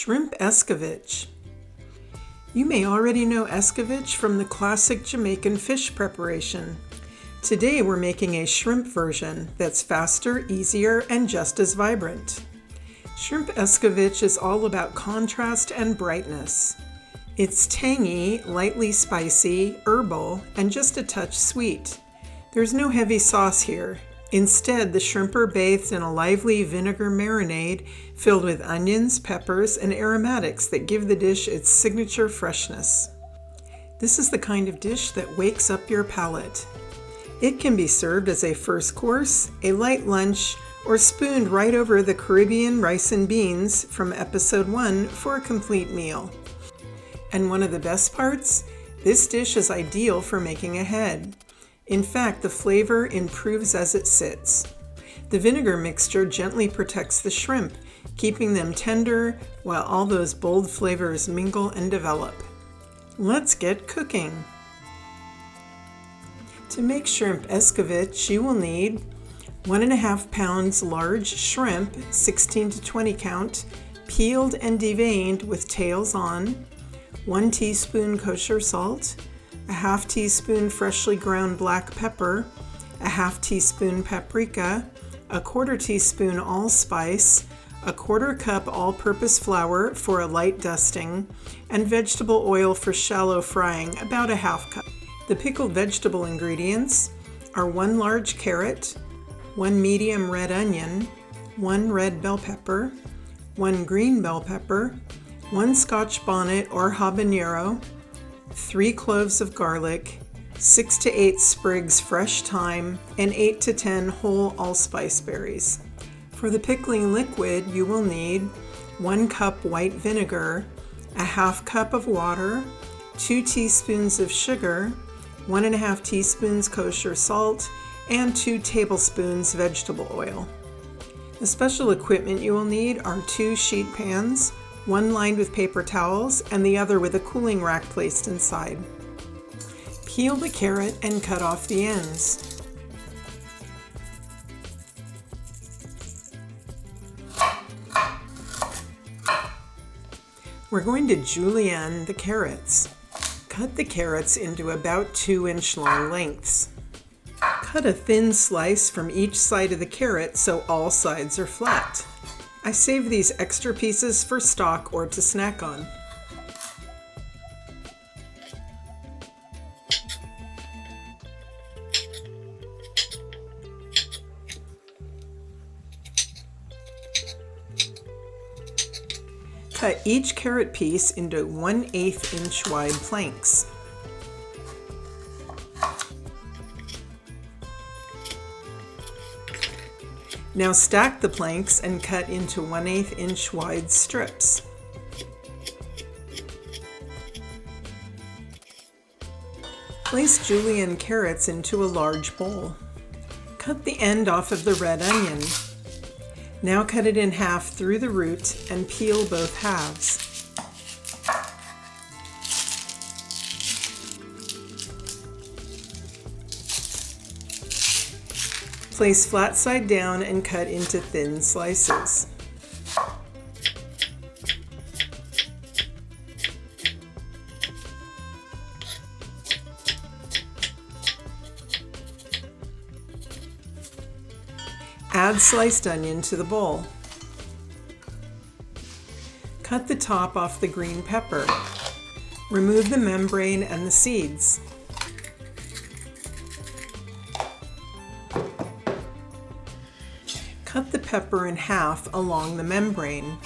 Shrimp Escovitch. You may already know Escovitch from the classic Jamaican fish preparation. Today we're making a shrimp version that's faster, easier, and just as vibrant. Shrimp Escovitch is all about contrast and brightness. It's tangy, lightly spicy, herbal, and just a touch sweet. There's no heavy sauce here. Instead, the shrimp are bathed in a lively vinegar marinade filled with onions, peppers, and aromatics that give the dish its signature freshness. This is the kind of dish that wakes up your palate. It can be served as a first course, a light lunch, or spooned right over the Caribbean rice and beans from episode 1 for a complete meal. And one of the best parts? This dish is ideal for making ahead. In fact, the flavor improves as it sits. The vinegar mixture gently protects the shrimp, keeping them tender while all those bold flavors mingle and develop. Let's get cooking. To make shrimp escovitch, you will need 1.5 pounds large shrimp, 16 to 20 count, peeled and deveined with tails on, 1 teaspoon kosher salt, a 1/2 teaspoon freshly ground black pepper, a 1/2 teaspoon paprika, a 1/4 teaspoon allspice, a 1/4 cup all-purpose flour for a light dusting, and vegetable oil for shallow frying, about a 1/2 cup. The pickled vegetable ingredients are 1 large carrot, 1 medium red onion, 1 red bell pepper, 1 green bell pepper, 1 Scotch bonnet or habanero, 3 cloves of garlic, 6 to 8 sprigs fresh thyme, and 8 to 10 whole allspice berries. For the pickling liquid, you will need 1 cup white vinegar, a 1/2 cup of water, 2 teaspoons of sugar, 1.5 teaspoons kosher salt, and 2 tablespoons vegetable oil. The special equipment you will need are 2 sheet pans, one lined with paper towels and the other with a cooling rack placed inside. Peel the carrot and cut off the ends. We're going to julienne the carrots. Cut the carrots into about 2-inch long lengths. Cut a thin slice from each side of the carrot so all sides are flat. I save these extra pieces for stock or to snack on. Cut each carrot piece into 1/8 inch wide planks. Now stack the planks and cut into 1/8 inch wide strips. Place julienne carrots into a large bowl. Cut the end off of the red onion. Now cut it in half through the root and peel both halves. Place flat side down and cut into thin slices. Add sliced onion to the bowl. Cut the top off the green pepper. Remove the membrane and the seeds. Cut the pepper in half along the membrane.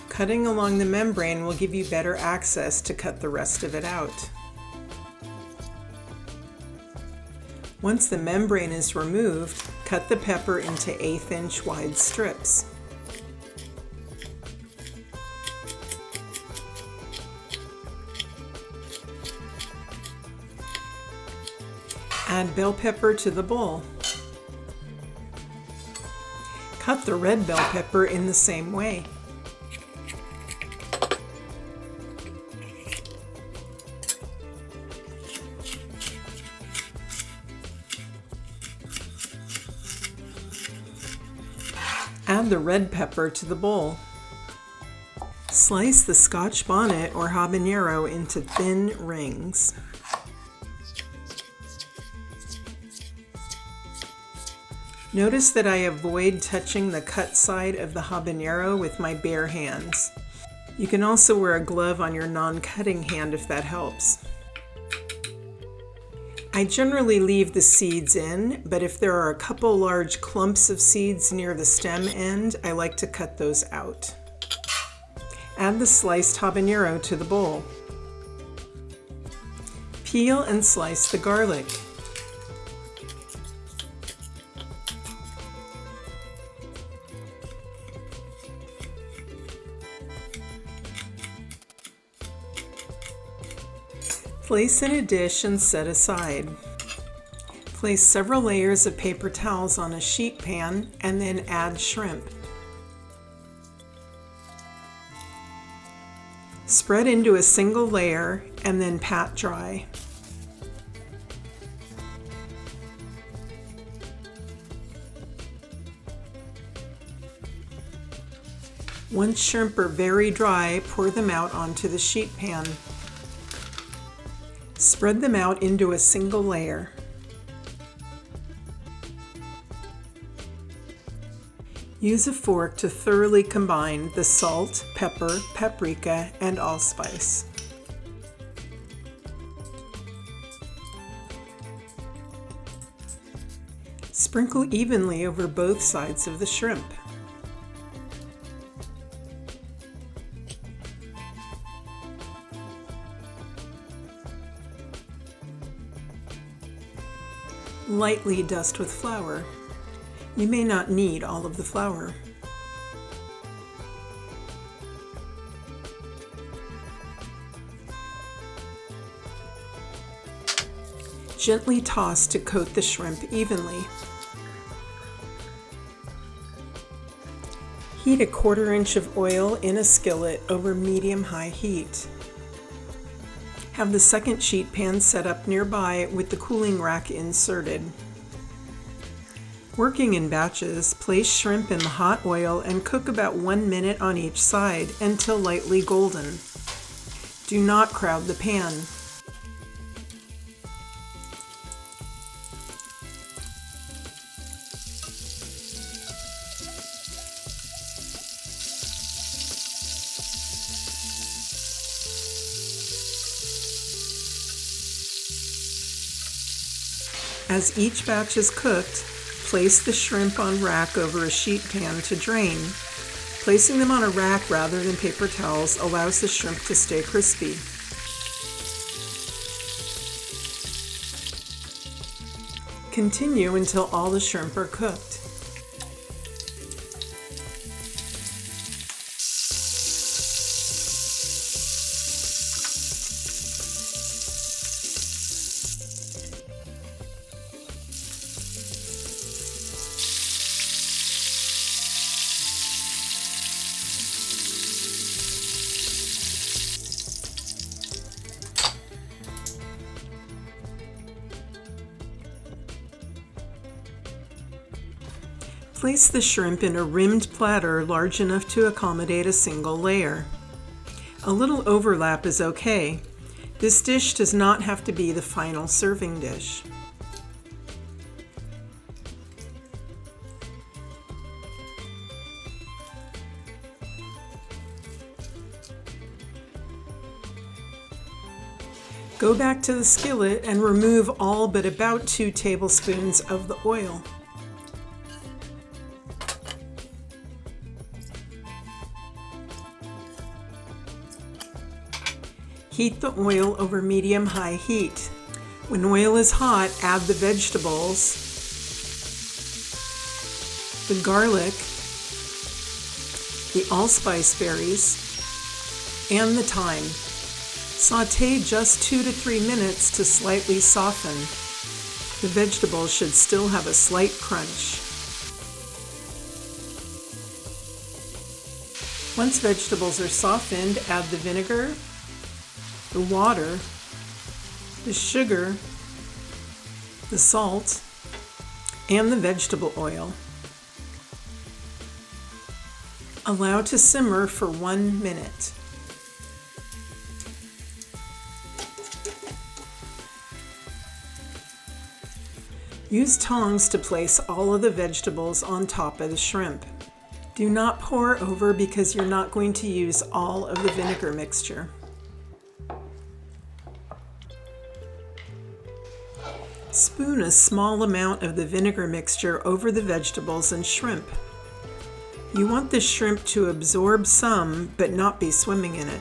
Cutting along the membrane will give you better access to cut the rest of it out. Once the membrane is removed, cut the pepper into 1/8 inch wide strips. Add bell pepper to the bowl. Cut the red bell pepper in the same way. Add the red pepper to the bowl. Slice the Scotch bonnet or habanero into thin rings. Notice that I avoid touching the cut side of the habanero with my bare hands. You can also wear a glove on your non-cutting hand if that helps. I generally leave the seeds in, but if there are a couple large clumps of seeds near the stem end, I like to cut those out. Add the sliced habanero to the bowl. Peel and slice the garlic. Place in a dish and set aside. Place several layers of paper towels on a sheet pan and then add shrimp. Spread into a single layer and then pat dry. Once shrimp are very dry, pour them out onto the sheet pan. Spread them out into a single layer. Use a fork to thoroughly combine the salt, pepper, paprika, and allspice. Sprinkle evenly over both sides of the shrimp. Lightly dust with flour. You may not need all of the flour. Gently toss to coat the shrimp evenly. Heat a 1/4 inch of oil in a skillet over medium-high heat. Have the second sheet pan set up nearby with the cooling rack inserted. Working in batches, place shrimp in the hot oil and cook about 1 minute on each side until lightly golden. Do not crowd the pan. As each batch is cooked, place the shrimp on rack over a sheet pan to drain. Placing them on a rack rather than paper towels allows the shrimp to stay crispy. Continue until all the shrimp are cooked. Place the shrimp in a rimmed platter large enough to accommodate a single layer. A little overlap is okay. This dish does not have to be the final serving dish. Go back to the skillet and remove all but about 2 tablespoons of the oil. Heat the oil over medium-high heat. When oil is hot, add the vegetables, the garlic, the allspice berries, and the thyme. Sauté just 2 to 3 minutes to slightly soften. The vegetables should still have a slight crunch. Once vegetables are softened, add the vinegar, the water, the sugar, the salt, and the vegetable oil. Allow to simmer for 1 minute. Use tongs to place all of the vegetables on top of the shrimp. Do not pour over because you're not going to use all of the vinegar mixture. Spoon a small amount of the vinegar mixture over the vegetables and shrimp. You want the shrimp to absorb some, but not be swimming in it.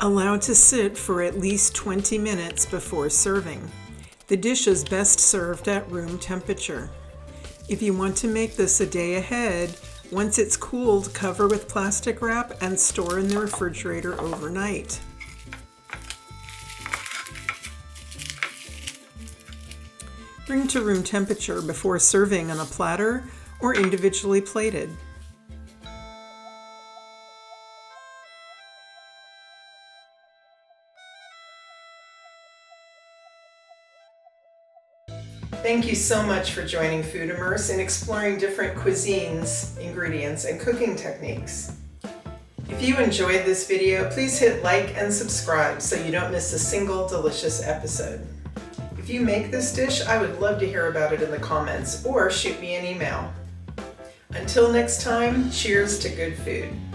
Allow to sit for at least 20 minutes before serving. The dish is best served at room temperature. If you want to make this a day ahead, once it's cooled, cover with plastic wrap and store in the refrigerator overnight. Bring to room temperature before serving on a platter or individually plated. Thank you so much for joining Food Immerse and exploring different cuisines, ingredients, and cooking techniques. If you enjoyed this video, please hit like and subscribe so you don't miss a single delicious episode. If you make this dish, I would love to hear about it in the comments or shoot me an email. Until next time, cheers to good food.